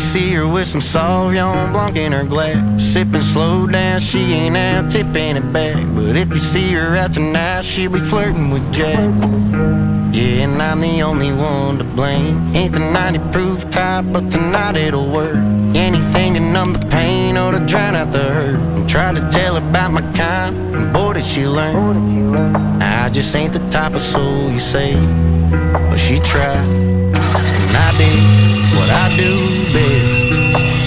see her with some Sauvignon Blanc in her glass, sipping slow down, she ain't out tipping it back. But if you see her out tonight, she'll be flirting with Jack. Yeah, and I'm the only one to blame. Ain't the 90 proof type, but tonight it'll work. Anything to numb the pain or to drown out the hurt. And try to tell her about my kind, and boy did she learn. I just ain't the type of soul you say, but she tried, and I did what I do best.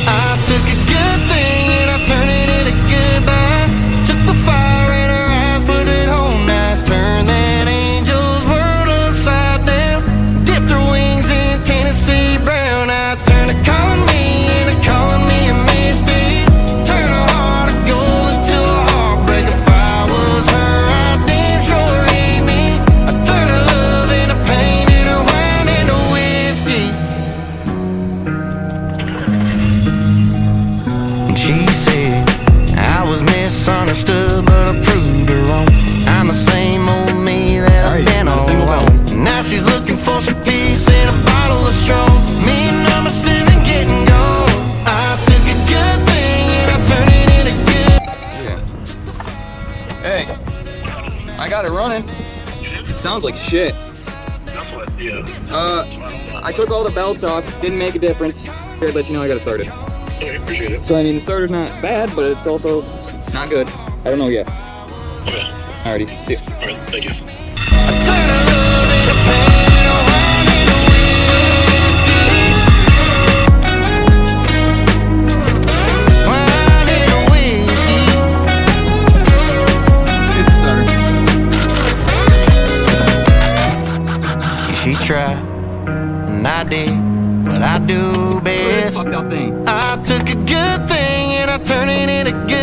I took a good thing and I turned it into goodbye. Took the fire in her eyes, put it on nice, turned that angel's world upside down. Dipped her wings in Tennessee brown. I turned her calling me into calling me a mistake. Turned a heart of gold into a heartbreak. If I was her, I'd damn sure hate me. I turned her love into pain and her wine into whiskey. And she said I was misunderstood, but I proved her wrong. I'm the same old me that I've been all along. Now she's looking for some peace in a bottle of strong. Me and number 7 getting gone. I took a good thing and I turned it into good. Hey, I got it running. Sounds like shit. That's what, yeah. I took all the belts off, didn't make a difference. I'd let you know I got it started. Okay, appreciate it. So I mean, the starter's not bad, but it's also not good. I don't know yet. Okay. Alrighty, see ya. Alright, thank you. I turned her love into pain and her wine into whiskey. Wine into whiskey. It's the starter. Yeah, she tried, and I did what I do Look at this best. fucked up thing. I took a good thing and I turned it into good.